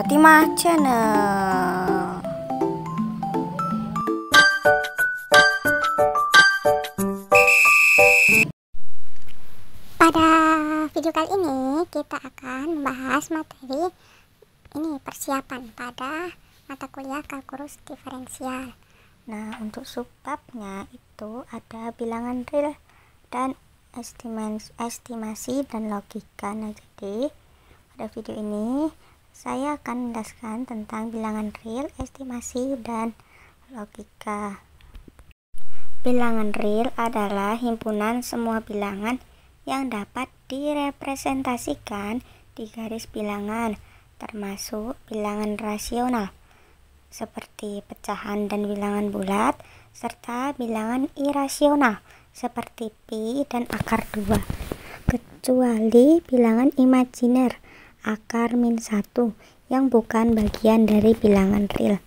Fatimah Channel. Pada video kali ini kita akan membahas materi persiapan pada mata kuliah kalkulus diferensial. Nah, untuk subbabnya itu ada bilangan real dan estimasi dan logika. Nah, jadi pada video ini saya akan menjelaskan tentang bilangan real, estimasi, dan logika. Bilangan real adalah himpunan semua bilangan yang dapat direpresentasikan di garis bilangan, termasuk bilangan rasional seperti pecahan dan bilangan bulat, serta bilangan irasional seperti pi dan akar 2, kecuali bilangan imajiner akar -1 yang bukan bagian dari bilangan real.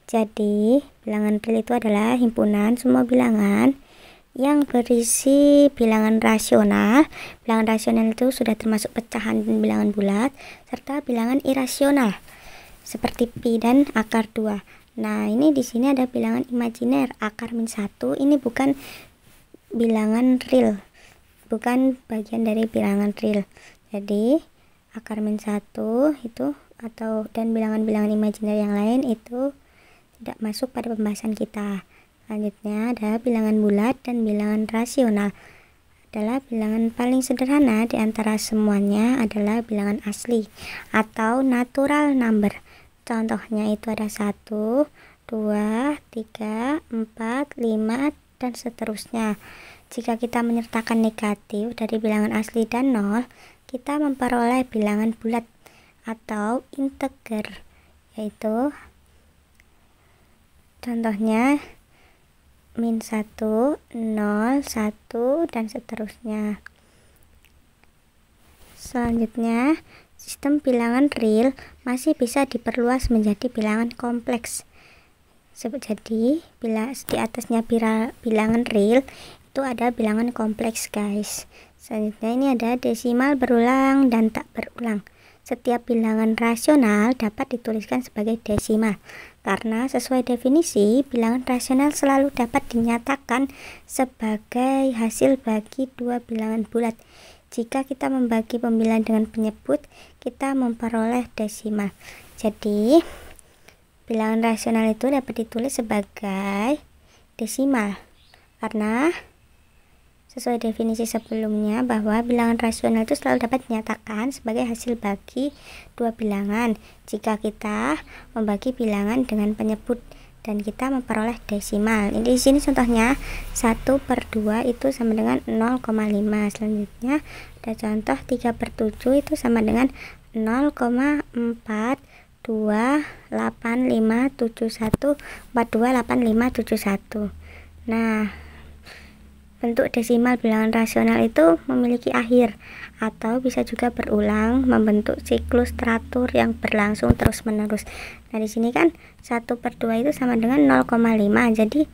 Jadi bilangan real itu adalah himpunan semua bilangan yang berisi bilangan rasional. Bilangan rasional itu sudah termasuk pecahan dan bilangan bulat, serta bilangan irasional seperti pi dan akar 2. Nah, ini di sini ada bilangan imajiner akar -1. Ini bukan bilangan real, bukan bagian dari bilangan real. Jadi akar -1 itu dan bilangan-bilangan imajiner yang lain itu tidak masuk pada pembahasan kita. Selanjutnya ada bilangan bulat dan bilangan rasional. Adalah bilangan paling sederhana di antara semuanya adalah bilangan asli atau natural number. Contohnya itu ada 1, 2, 3, 4, 5, dan seterusnya. Jika kita menyertakan negatif dari bilangan asli dan 0, kita memperoleh bilangan bulat atau integer, yaitu contohnya -1, 0, 1, dan seterusnya. Selanjutnya, sistem bilangan real masih bisa diperluas menjadi bilangan kompleks. Jadi, di atasnya bilangan real itu ada bilangan kompleks, guys. Selanjutnya ini ada desimal berulang dan tak berulang. Setiap bilangan rasional dapat dituliskan sebagai desimal karena sesuai definisi, bilangan rasional selalu dapat dinyatakan sebagai hasil bagi dua bilangan bulat. Jika kita membagi pembilangan dengan penyebut, kita memperoleh desimal. Jadi, bilangan rasional itu dapat ditulis sebagai desimal karena sesuai definisi sebelumnya bahwa bilangan rasional itu selalu dapat dinyatakan sebagai hasil bagi dua bilangan jika kita membagi bilangan dengan penyebut dan kita memperoleh desimal. Ini di sini contohnya 1/2 itu sama dengan 0,5. Selanjutnya ada contoh 3/7 itu sama dengan 0,428571 Nah, bentuk desimal bilangan rasional itu memiliki akhir atau bisa juga berulang membentuk siklus teratur yang berlangsung terus-menerus. Nah, di sini kan 1/2 itu sama dengan 0,5. Jadi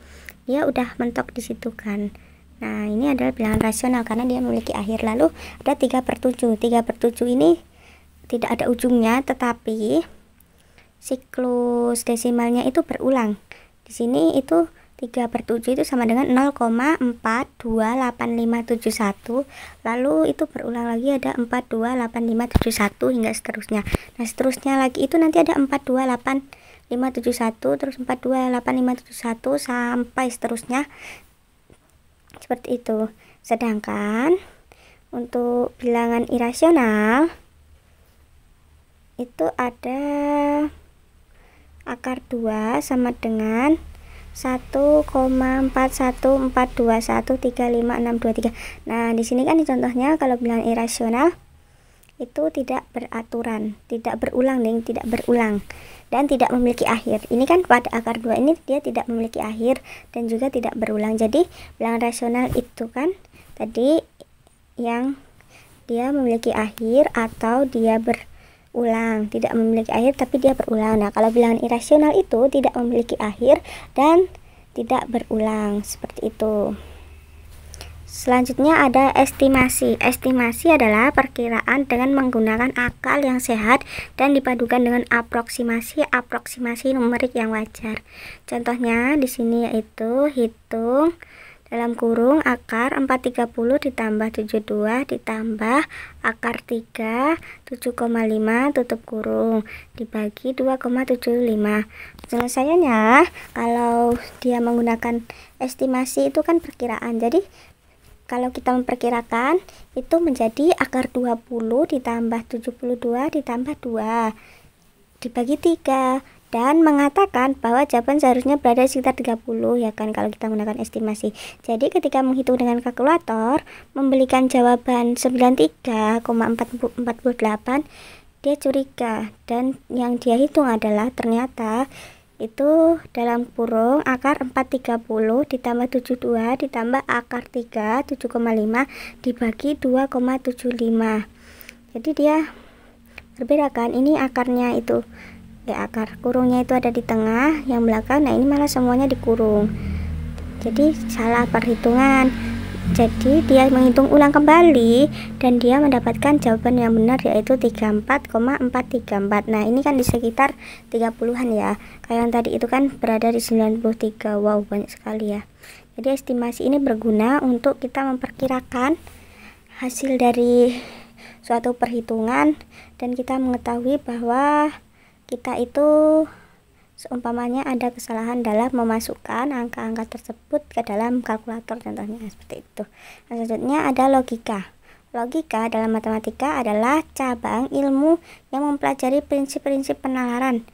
dia udah mentok di situ kan. Nah, ini adalah bilangan rasional karena dia memiliki akhir. Lalu ada 3/7. 3/7 ini tidak ada ujungnya, tetapi siklus desimalnya itu berulang. Di sini itu 3/7 itu sama dengan 0,428571. Lalu itu berulang lagi ada 428571 hingga seterusnya. Nah, seterusnya lagi itu nanti ada 428571 terus 428571 sampai seterusnya. Seperti itu. Sedangkan untuk bilangan irasional itu ada akar 2 sama dengan 1,41421356623. Nah, di sini kan contohnya kalau bilangan irasional itu tidak beraturan, tidak berulang dan tidak memiliki akhir. Ini kan pada akar 2 ini dia tidak memiliki akhir dan juga tidak berulang. Jadi bilangan rasional itu kan tadi yang dia memiliki akhir atau dia berulang, tidak memiliki akhir tapi dia berulang. Nah, kalau bilangan irasional itu tidak memiliki akhir dan tidak berulang, seperti itu. Selanjutnya ada estimasi. Estimasi adalah perkiraan dengan menggunakan akal yang sehat dan dipadukan dengan aproksimasi numerik yang wajar. Contohnya di sini yaitu hitung dalam kurung akar 430 ditambah 72 ditambah akar 3 7,5 tutup kurung dibagi 2,75. Penyelesaiannya kalau dia menggunakan estimasi itu kan perkiraan. Jadi kalau kita memperkirakan itu menjadi akar 20 ditambah 72 ditambah 2 dibagi 3 dan mengatakan bahwa jawaban seharusnya berada sekitar 30 ya kan kalau kita menggunakan estimasi. Jadi ketika menghitung dengan kalkulator memberikan jawaban 93,48 dia curiga dan yang dia hitung adalah ternyata itu dalam kurung akar 430 ditambah 72 ditambah akar 3 7,5 dibagi 2,75. Jadi dia berbeda kan, ini akarnya itu akar kurungnya itu ada di tengah yang belakang, nah ini malah semuanya dikurung, jadi salah perhitungan. Jadi dia menghitung ulang kembali dan dia mendapatkan jawaban yang benar yaitu 34,434. Nah ini kan di sekitar 30-an ya, kayak yang tadi itu kan berada di 93. Wow, banyak sekali ya. Jadi estimasi ini berguna untuk kita memperkirakan hasil dari suatu perhitungan dan kita mengetahui bahwa kita itu seumpamanya ada kesalahan dalam memasukkan angka-angka tersebut ke dalam kalkulator, contohnya seperti itu. Nah, selanjutnya ada logika. Logika dalam matematika adalah cabang ilmu yang mempelajari prinsip-prinsip penalaran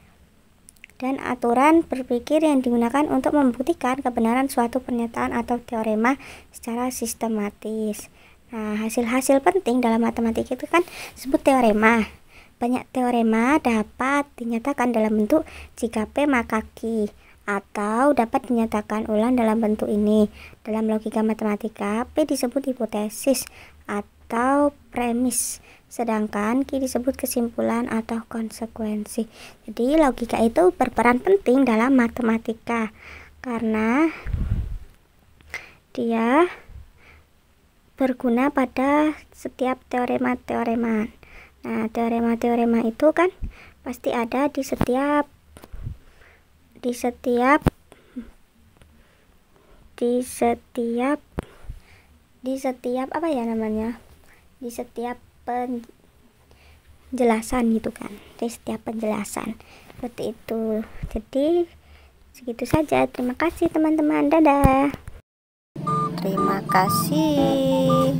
dan aturan berpikir yang digunakan untuk membuktikan kebenaran suatu pernyataan atau teorema secara sistematis. Nah, hasil-hasil penting dalam matematika itu kan disebut teorema. Banyak teorema dapat dinyatakan dalam bentuk jika P maka Q, atau dapat dinyatakan ulang dalam bentuk ini. Dalam logika matematika, P disebut hipotesis atau premis, sedangkan Q disebut kesimpulan atau konsekuensi. Jadi logika itu berperan penting dalam matematika karena dia berguna pada setiap teorema-teorema. Nah, teorema-teorema itu kan pasti ada di setiap apa ya namanya? Di setiap penjelasan gitu kan. Di setiap penjelasan. Seperti itu. Jadi segitu saja. Terima kasih teman-teman. Dadah. Terima kasih.